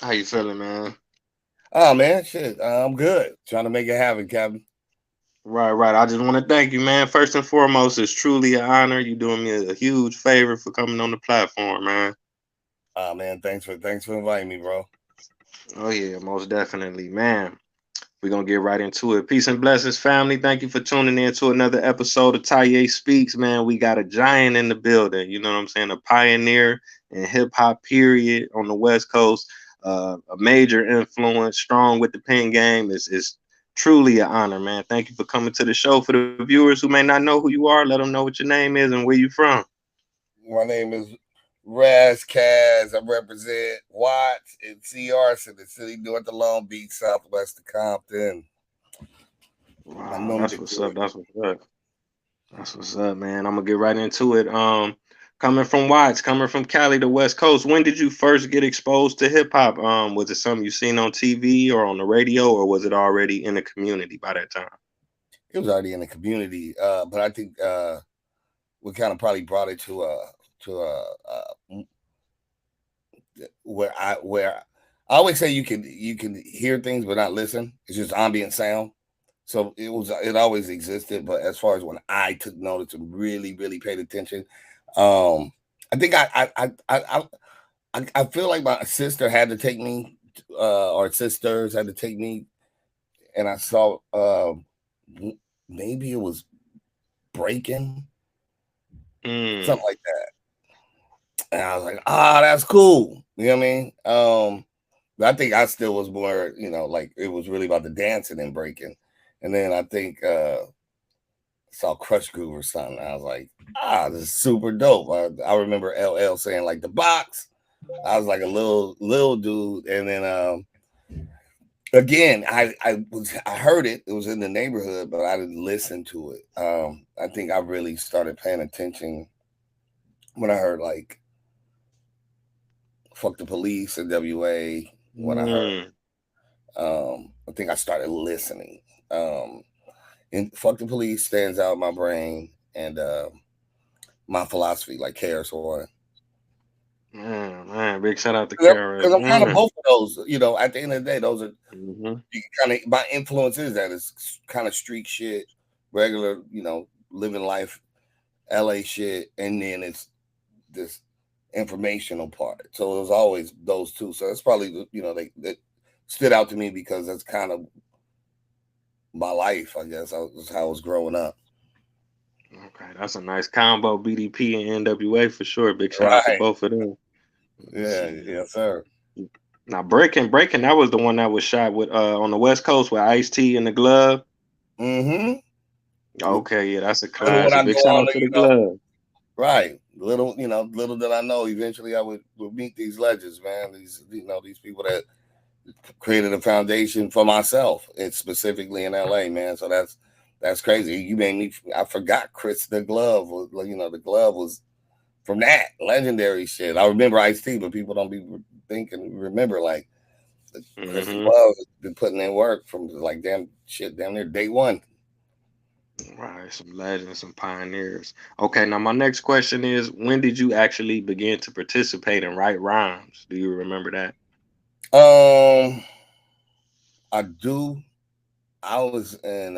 How you feeling, man? Oh man, shit. I'm good. Trying to make it happen, Captain. Right, right. I just want to thank you, man. First and foremost, it's truly an honor. You doing me a huge favor for coming on the platform, man. Oh man, thanks for inviting me, bro. Oh yeah, most definitely, man. We're gonna get right into it. Peace and blessings, family. Thank you for tuning in to another episode of Taye Speaks, man. We got a giant in the building. You know what I'm saying? A pioneer in hip hop, period, on the West Coast. A major influence, strong with the pen game. Is truly an honor, man. Thank you for coming to the show. For the viewers who may not know who you are, let them know what your name is and where you from. My name is Raz Kass. I represent Watts and CR, so the city north of Long Beach, southwest of Compton. My Wow, nom that's de what's up. plume. That's what's up. That's what's up, man. I'm gonna get right into it. Coming from Watts, coming from Cali to West Coast. When did you first get exposed to hip hop? Was it something you seen on TV or on the radio, or was it already in the community by that time? It was already in the community, but I think we kind of probably brought it to where I always say you can hear things but not listen. It's just ambient sound. So it always existed, but as far as when I took notice and really paid attention, um, I think I feel like my sister had to take me, or sisters had to take me, and I saw maybe it was breaking Mm, something like that, and I was like, that's cool. You know what I mean? But I think I still was more, like it was really about the dancing and breaking, and then I think saw Crush Groove or something. I was like, this is super dope. I remember LL saying like the box. I was like a little dude, and then again, I heard it. It was in the neighborhood, but I didn't listen to it. I think I really started paying attention when I heard like "Fuck the Police" and WA. When I heard, mm. I think I started listening. Um, and "Fuck the Police" stands out in my brain, and my philosophy, like KRS-One. Man, big shout out to Because KRS I'm kind of One. both of those. At the end of the day, those are Mm-hmm. you kind of my influence is that it's kind of street shit, regular, living life, LA shit, and then it's this informational part. So it was always those two. So that's probably they stood out to me because that's kind of my life. I guess was how I was growing up. Okay, that's a nice combo. BDP and NWA for sure. Big shout out to Right. both of them. Let's Yeah. see. Yes, sir. Now breaking, that was the one that was shot with on the West Coast with Ice T in the glove. Mm-hmm. Okay, yeah, that's a Little would I classic. Big go shout on out to to the glove. right. Little did I know eventually I would meet these legends, man. These people that created a foundation for myself. It's specifically in LA, man. So that's crazy. You made me I forgot Chris the Glove was the glove was from that legendary shit. I remember Ice T, but people don't be thinking remember like Chris the Hmm. Glove has been putting in work from like damn near day one. Right, some legends, some pioneers. Okay, now my next question is, when did you actually begin to participate and write rhymes? Do you remember that? Um I do. I was in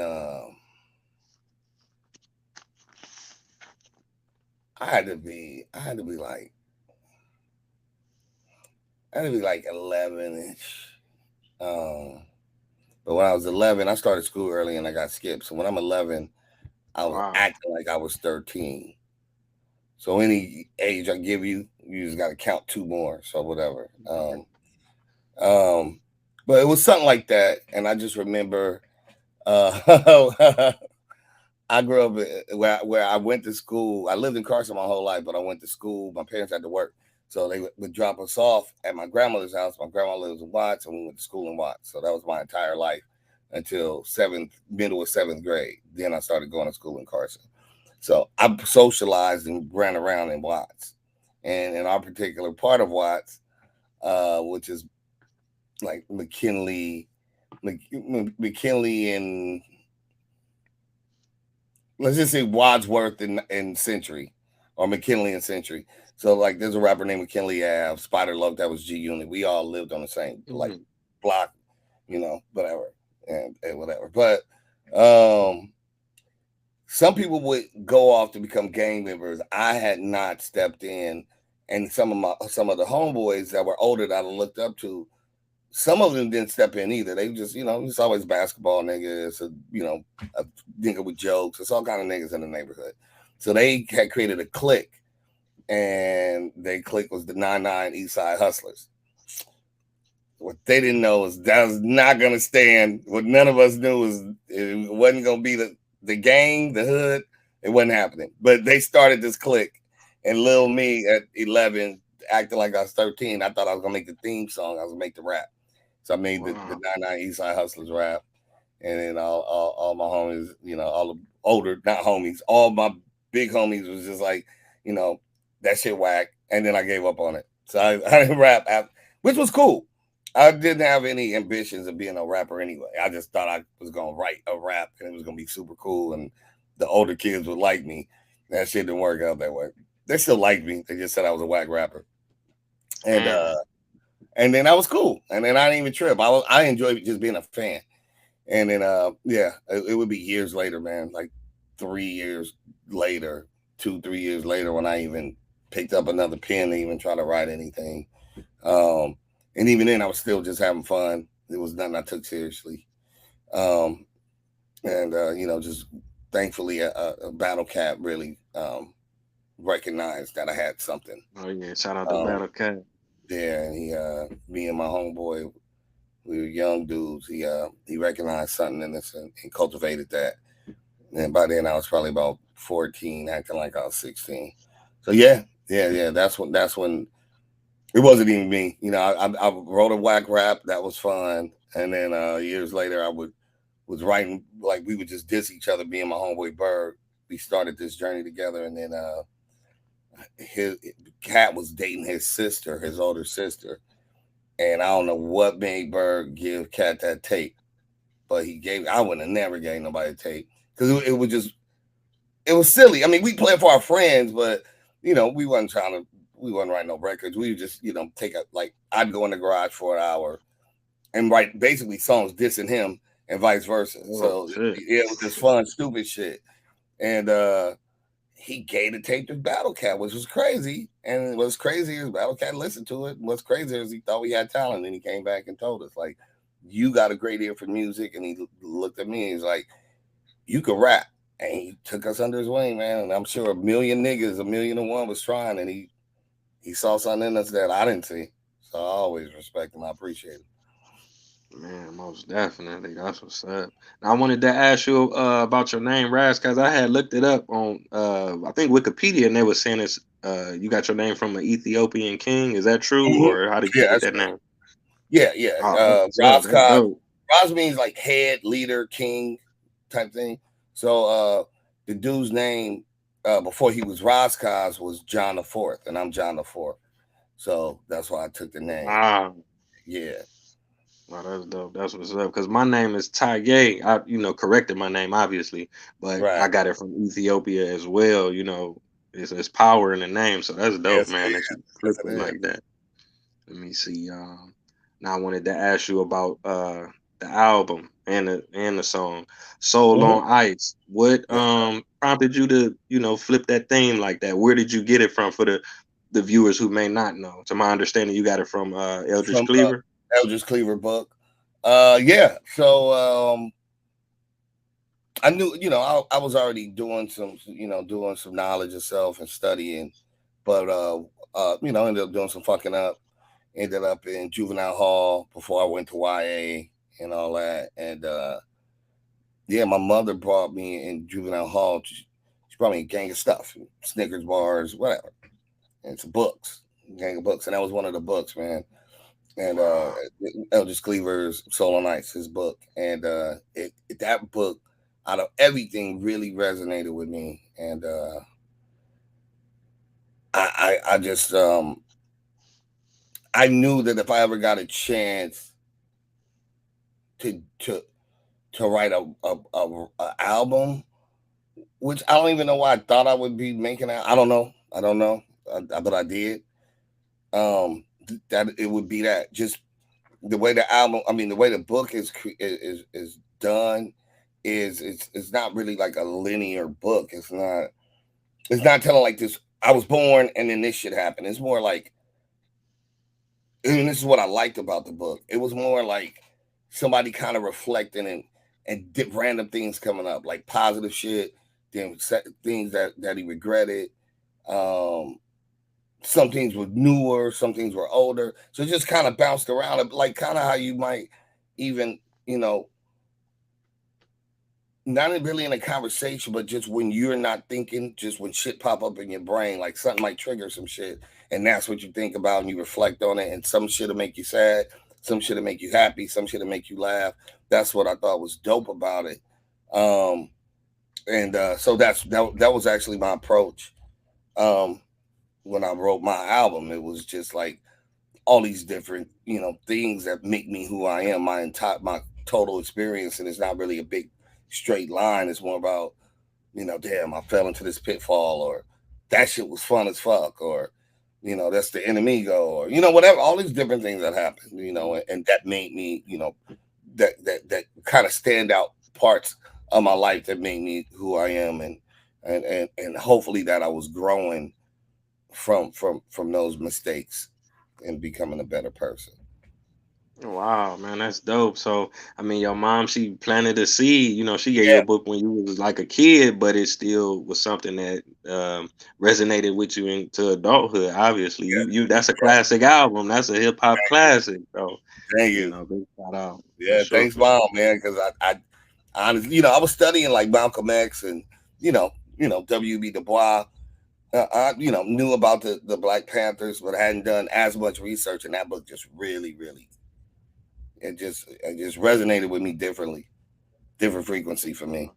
I had to be like I had to be like 11ish. Um, but when I was 11, I started school early and I got skipped. So when I'm 11, I was Wow. acting like I was 13. So any age I give you, you just got to count two more. So whatever. Um, but it was something like that. And I just remember, uh, I grew up where I went to school. I lived in Carson my whole life, but I went to school. My parents had to work, so they would drop us off at my grandmother's house. My grandma lives in Watts, and we went to school in Watts. So that was my entire life until middle of seventh grade. Then I started going to school in Carson. So I socialized and ran around in Watts, and in our particular part of Watts, which is like McKinley, and let's just say Wadsworth and Century or McKinley and Century. So like, there's a rapper named McKinley Ave, Spider Loc, that was G Unit. We all lived on the same like Mhm. block, whatever, and whatever. But um, some people would go off to become gang members. I had not stepped in, and some of the homeboys that were older that I looked up to, some of them didn't step in either. They just, it's always basketball niggas, a nigga with jokes. It's all kind of niggas in the neighborhood. So they had created a clique, and they clique was the 99 East Side Hustlers. What they didn't know is that was not going to stand. What none of us knew was it wasn't going to be the gang, the hood. It wasn't happening. But they started this clique, and Lil Me at 11, acting like I was 13. I thought I was going to make the theme song. I was going to make the rap. So I made the Wow. 99 East Side Hustlers rap. And then all my homies, all the older, not homies, all my big homies was just like, you know, that shit whack. And then I gave up on it. So I didn't rap, which was cool. I didn't have any ambitions of being a rapper anyway. I just thought I was gonna write a rap and it was gonna be super cool and the older kids would like me. That shit didn't work out that way. They still liked me. They just said I was a whack rapper. And Damn. and then I was cool. And then I didn't even trip. I enjoyed just being a fan. And then yeah, it would be years later, man. Like 3 years later, 2, 3 years later, when I even picked up another pen to even try to write anything. Um, and even then, I was still just having fun. It was nothing I took seriously. Um, and just thankfully, a battle cat really recognized that I had something. Oh yeah, shout out to Um, Battle Cat. yeah, and me and my homeboy, we were young dudes. He recognized something in us and cultivated that. And by then I was probably about 14, acting like I was 16. So yeah. That's when it wasn't even me. I wrote a whack rap that was fun, and then years later was writing like we would just diss each other. Me and my homeboy Bird, we started this journey together, and then his Cat was dating his sister, his older sister, and I don't know what made Bird give Cat that tape, but I would have never gave nobody a tape because it was silly. I mean, we played for our friends, but we wasn't writing no records. We would just take a like I'd go in the garage for an hour and write basically songs dissing him and vice versa. Oh So shit. yeah, it was this fun, stupid shit. And he gave the tape to Battle Cat, which was crazy. And what's crazy is Battle Cat listened to it. What's crazier is he thought we had talent, and he came back and told us like, "You got a great ear for music." And he looked at me and he's like, "You can rap." And he took us under his wing, man. And I'm sure a million niggas, a million and one was trying, and he saw something in us that I didn't see. So I always respect him. I appreciate him. Man, most definitely. That's what's up. Now, I wanted to ask you about your name, Raz, because I had looked it up on I think Wikipedia, and they were saying it's you got your name from an Ethiopian king. Is that true, Mhm. or how did you Yeah, get that's that true. name? Yeah. Oh, that's what's up. That's Roscog. dope. Ros means like head, leader, king type thing. So the dude's name before he was Roscos was John the Fourth, and I'm John the Fourth. So that's why I took the name. Wow. Yeah. Wow, that's dope. That's what's up. Because my name is Taye. I, corrected my name obviously, but I Right. got it from Ethiopia as well. It's power in the name, so that's dope, Yes, it man. is. That you Yes, flipped it it is. like that. Let me see. Now I wanted to ask you about the album and the song "Soul Mhm. on Ice." What Yes. prompted you to flip that theme like that? Where did you get it from for the viewers who may not know? To my understanding, you got it from Eldridge From Cleaver. Eldridge Cleaver book. Yeah. So I knew, I was already doing some knowledge of self and studying, but ended up doing some fucking up. Ended up in juvenile hall before I went to YA and all that. And yeah, my mother brought me in juvenile hall. She brought me a gang of stuff, Snickers bars, whatever, and some books, gang of books, and that was one of the books, man. And Wow. Eldridge Cleaver's Soul on Ice, his book, and that book, out of everything, really resonated with me, and I just I knew that if I ever got a chance to to write a album, which I don't even know why I thought I would be making that. I don't know. I don't know, but I did. That it would be that just the way the album. I mean, the way the book is done is it's not really like a linear book. It's not. It's not telling like this. I was born and then this shit happened. It's more like, and this is what I liked about the book. It was more like somebody kind of reflecting and random things coming up, like positive shit, then things that he regretted. Um, some things were newer, some things were older. So it just kind of bounced around, like kind of how you might even, you know, not really in a conversation, but just when you're not thinking, just when shit pop up in your brain, like something might trigger some shit, and that's what you think about and you reflect on it. And some shit'll make you sad, some shit'll make you happy, some shit'll make you laugh. That's what I thought was dope about it. Um, and so that was actually my approach. Um, when I wrote my album, it was just like all these different, things that make me who I am, my total experience, and it's not really a big straight line. It's more about, damn, I fell into this pitfall, or that shit was fun as fuck, or that's the enemy go, or whatever. All these different things that happened, and that made me, that kind of stand out parts of my life that made me who I am, and hopefully that I was growing from those mistakes and becoming a better person. Wow, man, that's dope. So, I mean, your mom, she planted a seed. She gave you Yeah, a book when you was like a kid, but it still was something that resonated with you into adulthood. Obviously, that's a yeah. classic album. That's a hip hop classic. So, Thank you. big shout out for Yeah, sure, thanks, for sure. mom, man. Because I honestly, I was studying like Malcolm X and W.B. Du Bois. I knew about the Black Panthers, but I hadn't done as much research, and that book just really, really, it just resonated with me differently, different frequency for me.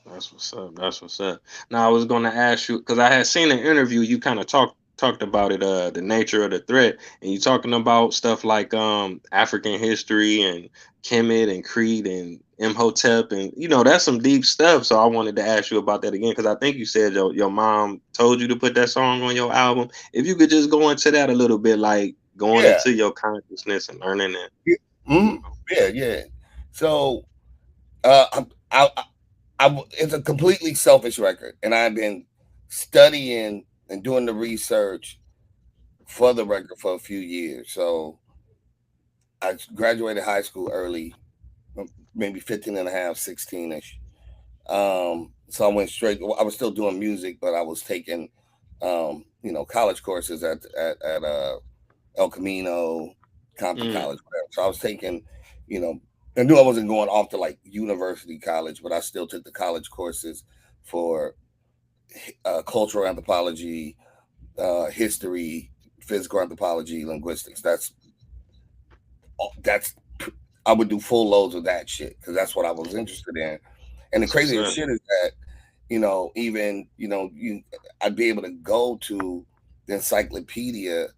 That's what's up. That's what's up. Now I was gonna ask you because I had seen an interview. You kind of talked about it, the nature of the threat, and you talking about stuff like African history and Kemet and Crete and Imhotep, and that's some deep stuff. So I wanted to ask you about that again because I think you said your mom told you to put that song on your album. If you could just go into that a little bit, like going Yeah, into your consciousness and learning that. yeah, You mhm, yeah, yeah. So uh, I, I, it's a completely selfish record, and I've been studying and doing the research for the record for a few years. So I graduated high school early, maybe 15 and a half, 16-ish. So I went straight. I was still doing music, but I was taking, college courses at El Camino, Compton know. College, whatever. So I was taking, you know, I knew I wasn't going off to like university college, but I still took the college courses for cultural anthropology, history, physical anthropology, linguistics. That's I would do full loads of that shit because that's what I was interested in. And the That's what's craziest up. shit is that, even I'd be able to go to the encyclopedia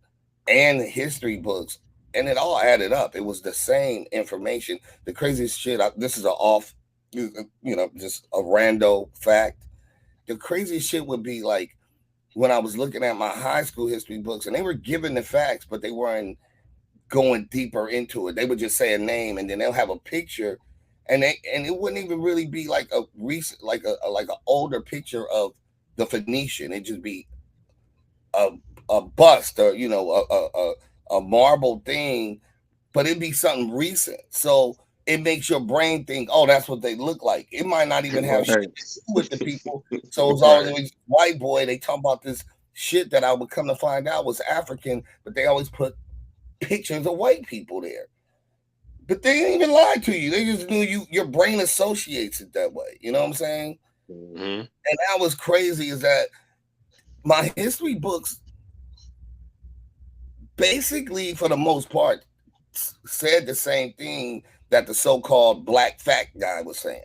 and the history books, and it all added up. It was the same information. The craziest shit. This is just a rando fact. The craziest shit would be like when I was looking at my high school history books, and they were giving the facts, but they weren't going deeper into it. They would just say a name and then they'll have a picture, and it wouldn't even really be like a recent, like an older picture of the Phoenician. It'd just be a a bust, or a marble thing, but it'd be something recent. So it makes your brain think, oh, that's what they look like. It might not even have shit Right. to do with the people. So it's Right. always white boy. They talk about this shit that I would come to find out was African, but they always put pictures of white people there. But they didn't even lie to you. They just knew your brain associates it that way. You know what I'm saying? Hmm. And that was crazy is that my history books basically for the most part said the same thing that the so-called black fact guy was saying.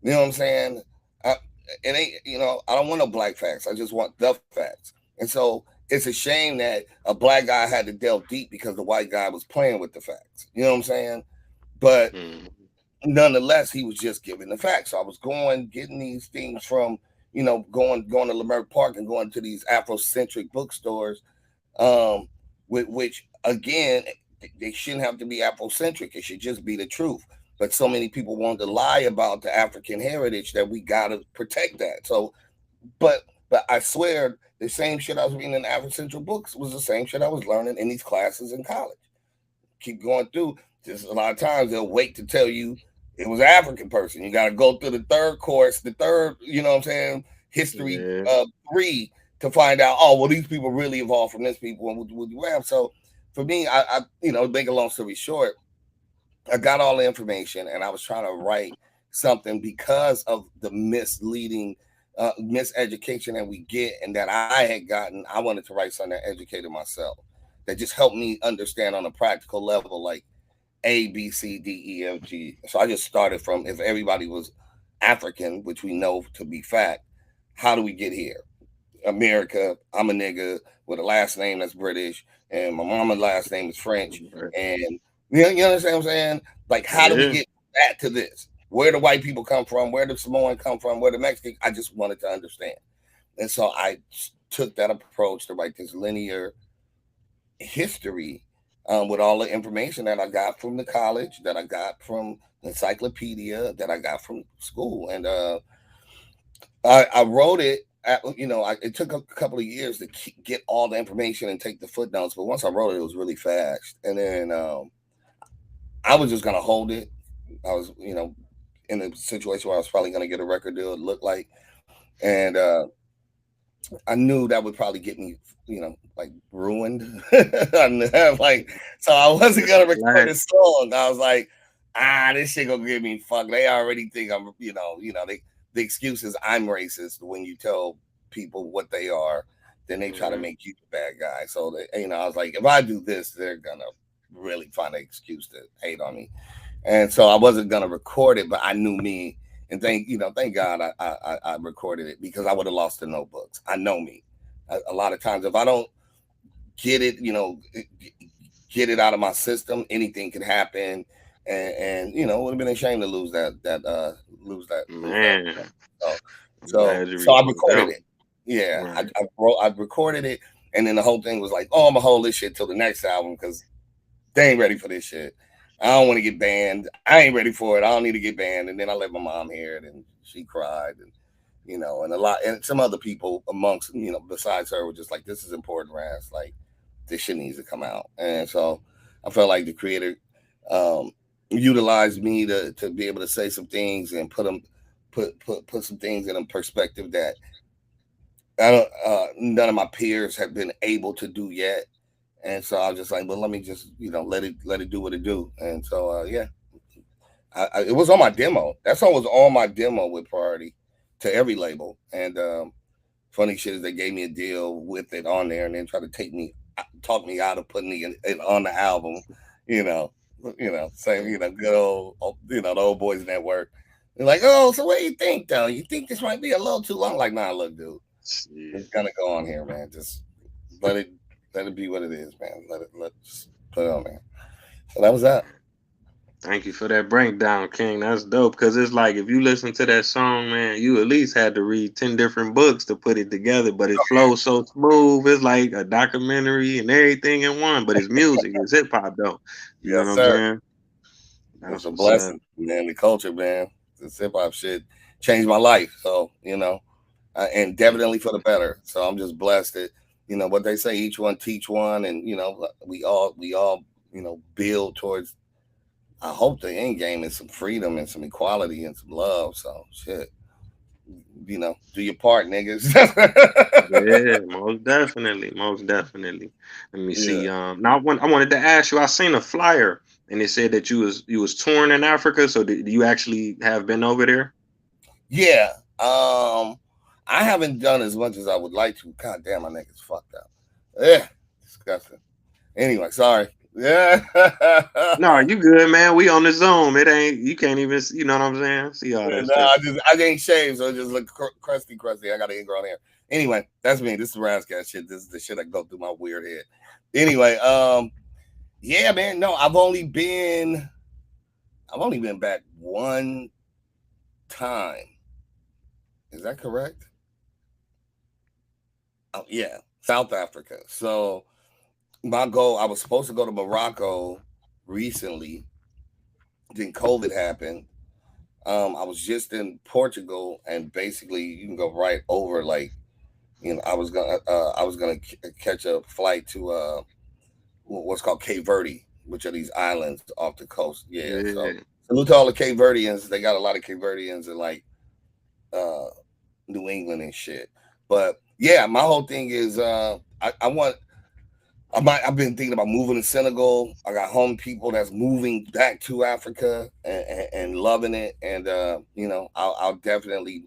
You know what I'm saying? I, it ain't, I don't want no black facts. I just want the facts. And so it's a shame that a black guy had to delve deep because the white guy was playing with the facts. You know what I'm saying? But Hmm. nonetheless, he was just giving the facts. So I was going, getting these things from, going to Leimert Park and going to these Afrocentric bookstores, um, which again, they shouldn't have to be Afrocentric. It should just be the truth. But so many people want to lie about the African heritage that we gotta protect that. So, but I swear the same shit I was reading in the Afrocentric books was the same shit I was learning in these classes in college. Keep going through. Just a lot of times they'll wait to tell you it was an African person. You got to go through the third course, the third, what I'm saying, history Yeah. 3 to find out. Oh, well, these people really evolved from this people and would you have. So for me, make a long story short, I got all the information and I was trying to write something because of the misleading, miseducation that we get and that I had gotten. I wanted to write something that educated myself, that just helped me understand on a practical level, like A, B, C, D, E, F, G. So I just started from, if everybody was African, which we know to be fact, how do we get here? America, I'm a nigga with a last name that's British, and my mama's last name is French. And you understand what I'm saying? Like, how do we Yeah. get back to this? Where do white people come from? Where do Samoan come from? Where the Mexican? I just wanted to understand. And so I took that approach to write this linear history, with all the information that I got from the college, that I got from the encyclopedia, that I got from school. And I wrote it. It took a couple of years to get all the information and take the footnotes, but once I wrote it, it was really fast. And then I was just gonna hold it. I was, in a situation where I was probably gonna get a record deal. It looked like, and I knew that would probably get me, like ruined. Like, so I wasn't It's a gonna record flag. this song. I was like, this shit gonna get me fucked. They already think I'm, the excuse is I'm racist when you tell people what they are, then they try to Mhm. make you the bad guy. So I was like, if I do this, they're gonna really find an excuse to hate on me. And so I wasn't gonna record it, but I knew me, and thank God I recorded it, because I would have lost the notebooks. I know me. A lot of times, if I don't get it, get it out of my system, anything can happen, and it would have been a shame to lose that. Man, So I'm so glad you so I recorded that recorded one. it. Yeah, Right. I recorded it, and then the whole thing was like, oh, I'm gonna hold this shit till the next album because they ain't ready for this shit. I don't want to get banned. I ain't ready for it. I don't need to get banned. And then I let my mom hear it, and she cried, and and a lot, and some other people amongst, besides her, were just like, "This is important, Raz. Like, this shit needs to come out." And so I felt like the creator um, utilized me to be able to say some things and put some things in a perspective that I don't, none of my peers have been able to do yet. And so I was just like, well, let me just, let it do what it do. And so, yeah, it was on my demo. That song was on my demo with Priority to every label. And funny shit is they gave me a deal with it on there, and then tried to talk me out of putting it on the album. You know, same, good old, the old boys network. They're like, oh, so what do you think though? You think this might be a little too long? Like, nah, look, dude, it's Shit. gonna go on here, man. Just let it let it be what it is, man. Let's put it on there. So that was that. Thank you for that breakdown, King. That's dope. Because it's like if you listen to that song, man, you at least had to read 10 different books to put it together. But it flows so smooth. It's like a documentary and everything in one. But it's music. It's hip hop, though. You know what Yes, I'm sir. saying? It's That's a what's up. blessing, man. The culture, man. This hip hop shit changed my life. So and definitely for the better. So I'm just blessed that what they say, each one teach one, and we all build towards. I hope the end game is some freedom and some equality and some love. So shit, do your part, niggas. Yeah, most definitely, most definitely. Let me Yeah, see. Now I wanted to ask you. I seen a flyer, and it said that you was touring in Africa. So do you actually have been over there? yeah. I haven't done as much as I would like to. God damn, my neck is fucked up. Yeah, disgusting. Anyway, sorry. Yeah. No, you good, man. We on the Zoom. It ain't you can't even you know what I'm saying? See all that No, stuff. I ain't shaved, so it just look crusty. I got an ingrown hair. Anyway, that's me. This is Razzcast shit. This is the shit that go through my weird head. Anyway, yeah, man. No, I've only been back one time. Is that correct? Yeah, South Africa. So my goal, I was supposed to go to Morocco recently. Then COVID happened. I was just in Portugal, and basically you can go right over. Like, I was gonna catch a flight to what's called Cape Verde, which are these islands off the coast. Yeah, so Yeah, salute to all the Cape Verdeans. They got a lot of Cape Verdeans in like uh, New England and shit. But yeah, my whole thing is I want I've been thinking about moving to Senegal. I got home people that's moving back to Africa and loving it. And I'll definitely,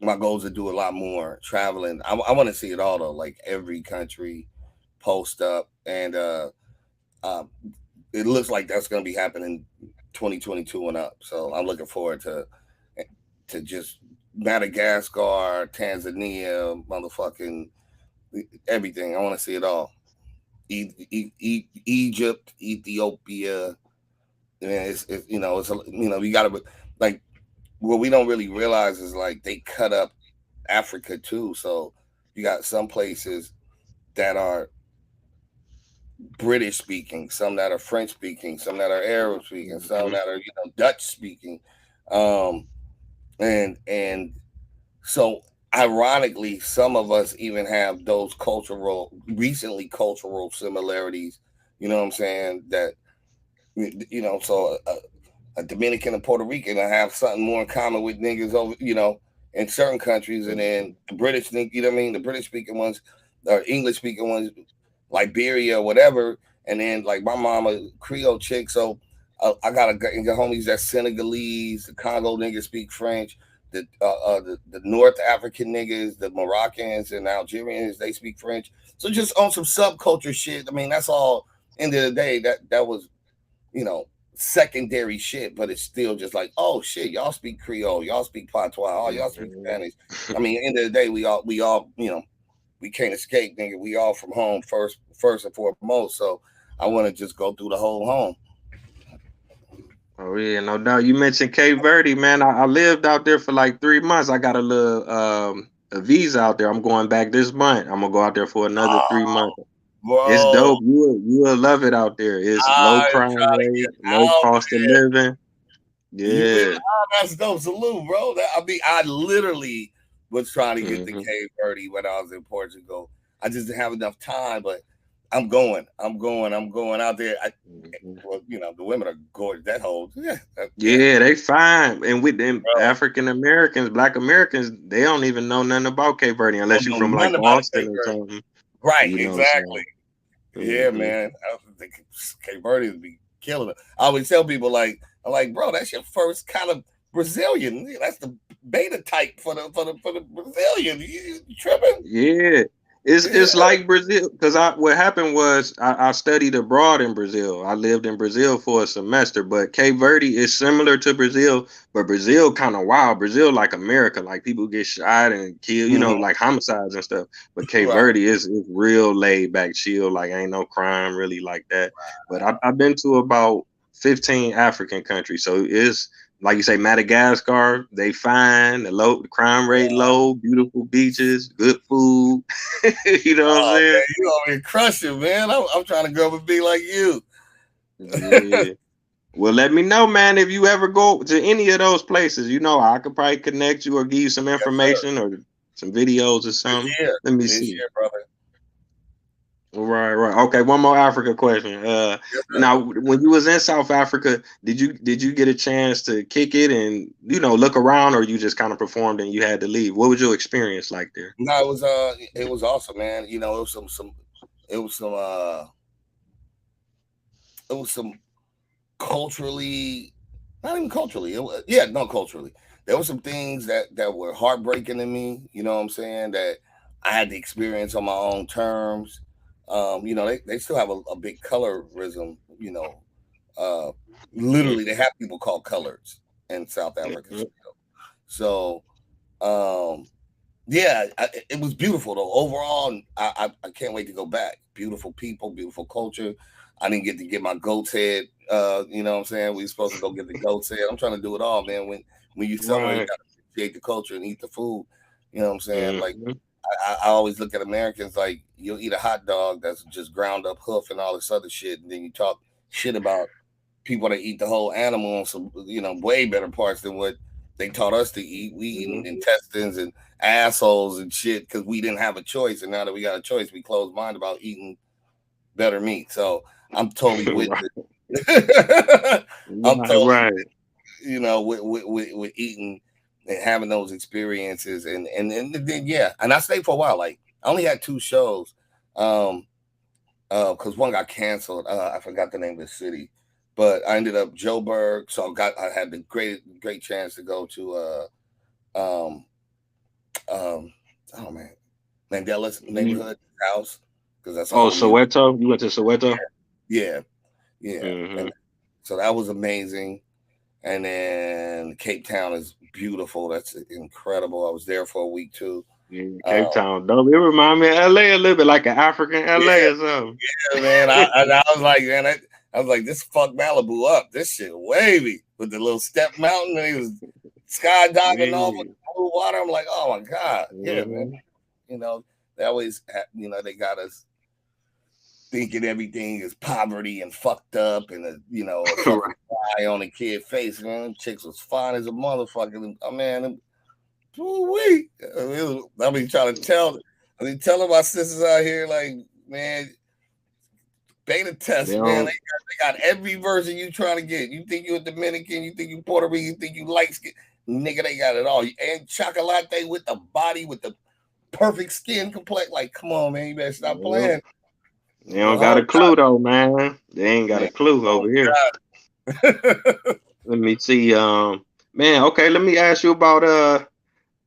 my goals to do a lot more traveling. I want to see it all though, like every country, post up, and uh, it looks like that's going to be happening 2022 and up. So I'm looking forward to just Madagascar, Tanzania, motherfucking everything. I want to see it all. Egypt, Ethiopia. And you got to like what we don't really realize is like they cut up Africa too. So you got some places that are British speaking, some that are French speaking, some that are Arab speaking, some mhm, that are Dutch speaking, um, and so ironically, some of us even have those cultural similarities. You know what I'm saying? That so a Dominican and Puerto Rican I have something more in common with niggas over, in certain countries, and then mhm. the British, you know what I mean, the British speaking ones, or English speaking ones, Liberia or whatever, and then like my mama Creole chick, so I got homies that Senegalese, the Congo niggas speak French, the North African niggas, the Moroccans and Algerians, they speak French. So just on some subculture shit. I mean, that's all. End of the day, that was you know, secondary shit, but it's still just like, oh shit, y'all speak Creole, y'all speak Patois, oh y'all speak Mhm. Spanish. I mean, end of the day, we all, we can't escape, nigga. We all from home first and foremost. So I want to just go through the whole home. Oh yeah, no doubt. You mentioned Cape Verde, man. I lived out there for like 3 months. I got a little a visa out there. I'm going back this month. I'm gonna go out there for another three Oh, months. It's bro, dope. You will love it out there. It's low I'm crime trying to rate, get low out. cost of living. You been Yeah. that's dope. Salute, bro. I mean, I literally was trying to get to Hmm. Cape Verde when I was in Portugal. I just didn't have enough time, but I'm going. I'm going out there. Hmm. Well, the women are gorgeous. That whole yeah, Yeah, they fine. And with them bro. African Americans, Black Americans, they don't even know nothing about Cape Verde unless Don't you know from like nothing about a Boston Cape or Verde. something. Right, You know, exactly. so Yeah, hmm man. I think Cape Verde would be killing it. I always tell people I'm like, bro, that's your first kind of Brazilian. That's the beta type for the Brazilian. You tripping? yeah. It's Yeah. like Brazil because I what happened was I studied abroad in Brazil. I lived in Brazil for a semester, but Cape Verde is similar to Brazil, but Brazil kind of wild. Brazil like America, like people get shot and killed, Mhm. like homicides and stuff. But Cape Right. Verde is real laid back, chill, like ain't no crime really like that. But I've been to about 15 African countries, so it's like you say, Madagascar, they fine, the crime rate low, beautiful beaches, good food. You know what I'm Oh saying? man, you over here crushing, man. I'm trying to grow up and be like you. Yeah. Well, let me know, man, if you ever go to any of those places. I could probably connect you or give you some Yes, sir. information or some videos or This something. year. Let me This see. year, brother. Right, right. Okay, one more Africa question. Yes, sir. Now when you was in South Africa, did you get a chance to kick it and look around, or you just kind of performed and you had to leave? What was your experience like there? No, it was awesome, man. It was some it was some uh it was some culturally, not even culturally. Yeah, no, culturally. There were some things that were heartbreaking to me. You know what I'm saying? That I had to experience on my own terms. They still have a big colorism. Uh, Literally, they have people called coloreds in South Africa Mhm. still. So, um, yeah, it was beautiful though. Overall, I can't wait to go back. Beautiful people, beautiful culture. I didn't get to get my goat's head. You know what I'm saying? We were supposed to go get the goat's head. I'm trying to do it all, man. When you somewhere, you Right. gotta appreciate the culture and eat the food. You know what I'm saying? Like Mhm. I always look at Americans like you'll eat a hot dog that's just ground up hoof and all this other shit, and then you talk shit about people that eat the whole animal on some, way better parts than what they taught us to eat. We eating Mhm. intestines and assholes and shit because we didn't have a choice, and now that we got a choice, we close mind about eating better meat. So I'm totally with Right, it. I'm right, totally, right. with eating and having those experiences, and then yeah, and I stayed for a while. Like I only had two shows, um, because one got canceled. I forgot the name of the city, but I ended up Joburg, so I had the great chance to go to um um oh man, Mandela's You, neighborhood house because that's a oh, whole new. Soweto. You went to Soweto. Yeah, yeah, Hmm. and so that was amazing. And then Cape Town is beautiful. That's incredible. I was there for a week too. Yeah, Um, Cape Town, though. It remind me of LA a little bit, like an African LA yeah, or something. yeah, man. I was like, man, I was like, this fuck Malibu up. This shit wavy with the little step mountain. And he was skydiving off of Yeah. blue water. I'm like, oh my god, yeah, man. Hmm. You know, they always, they got us thinking everything is poverty and fucked up and a fucking Right. fly on a kid face. Man, them chicks was fine as a motherfucker. Oh man, wee. I mean, trying to tell. I mean, telling my sisters out here, like, man, beta They test, man. don't. They got every version you trying to get. You think you a Dominican? You think you Puerto Rican? You think you light skin? Nigga, they got it all. And chocolate with the body, with the perfect skin complex. Like, come on, man. You better stop Yep. playing. They The don't got whole a clue though, man. They ain't got a man. clue Oh over here. God. Let me see. Man. Okay. Let me ask you about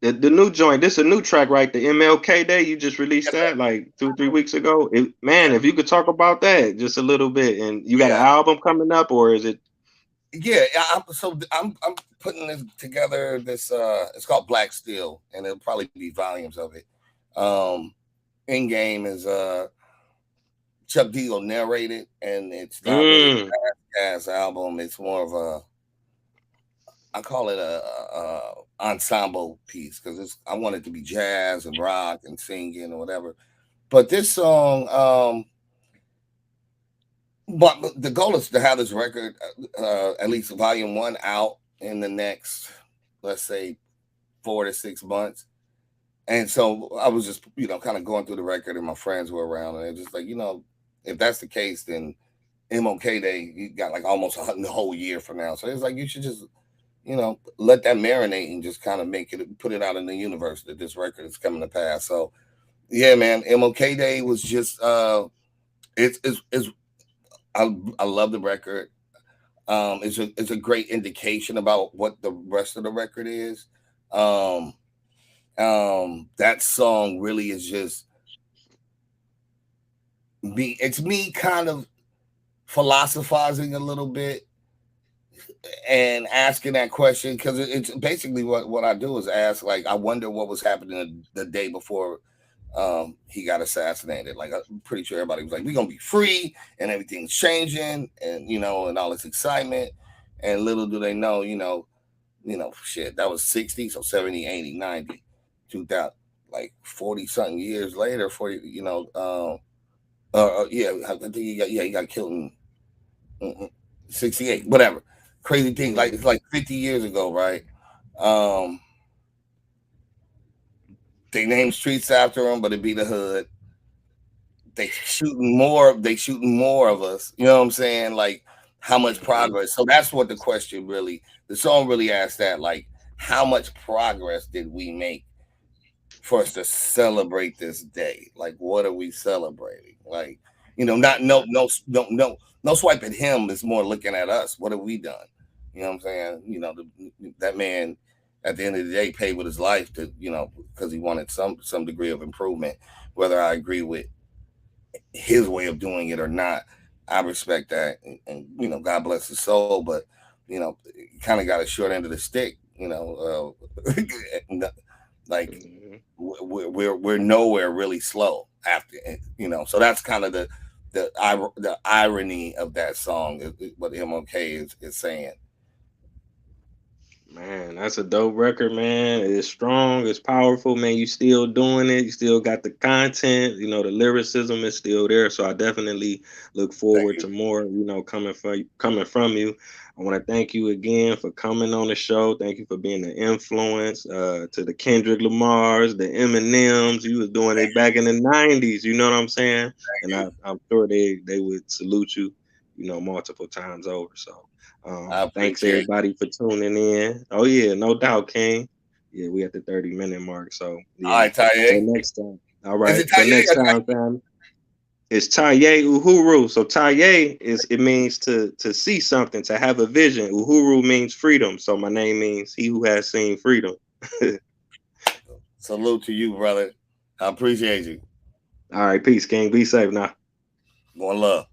the new joint. This a new track, right? The MLK Day. You just released Yes, sir. that like 2 3 weeks ago. Man, if you could talk about that just a little bit, and you got an Yeah. album coming up, or is it? Yeah, I'm putting this together. This it's called Black Steel, and it'll probably be volumes of it. Um, in game is Chuck D will narrate it, and it's not really Mm, a jazz album. It's more of a, I call it a ensemble piece because it's I want it to be jazz and rock and singing or whatever. But this song, but the goal is to have this record, at least volume one, out in the next, let's say, 4 to 6 months. And so I was just, kind of going through the record, and my friends were around, and they're just like, if that's the case, then MOK Day, you got like almost a whole year from now. So it's like you should just, let that marinate and just kind of put it out in the universe that this record is coming to pass. So yeah, man, MOK Day was just, it's I love the record. It's a great indication about what the rest of the record is. Um, that song really is just me. It's me kind of philosophizing a little bit and asking that question because it's basically what I do is ask, like, I wonder what was happening the day before he got assassinated. Like, I'm pretty sure everybody was like, we're gonna be free and everything's changing, and and all this excitement. And little do they know, shit, that was 60, so 70, 80, 90, 2000, like 40 something years later, 40, yeah, I think he got killed in 68, whatever. Crazy thing, like it's mm, like 50 years ago, right? Um, they named streets after him, but it be the hood. They shooting more of us. You know what I'm saying? Like how much mm, progress. So that's what the question really, the song really asked that, like, how much progress did we make for us to celebrate this day? Like, what are we celebrating? Like, not no swipe at him. It's more looking at us. What have we done? You know what I'm saying? That man at the end of the day paid with his life to, because he wanted some degree of improvement. Whether I agree with his way of doing it or not, I respect that, and God bless his soul. But kind of got a short end of the stick. Like mm. we're nowhere really slow after, so that's kind of the irony of that song is what MOK is saying. Man, that's a dope record, man. It's strong, it's powerful, man. You still doing it. You still got the content. You know, the lyricism is still there. So I definitely look Thank forward you. to more, coming from you. I want to thank you again for coming on the show. Thank you for being an influence to the Kendrick Lamars, the Eminems. You was doing it back in the 90s, you know what I'm saying? And Thank you. I'm sure they would salute you, multiple times over. So I thanks appreciate it. everybody for tuning in. Oh yeah, no doubt, King. Yeah, we at the 30-minute mark. So All yeah. right, Till Taye. next time. All Is right. it Till Taye next or time, fam. It's Taye Uhuru. So Taye it means to see something, to have a vision. Uhuru means freedom. So my name means he who has seen freedom. Salute to you, brother. I appreciate you. All right, peace, King. Be safe now. One love.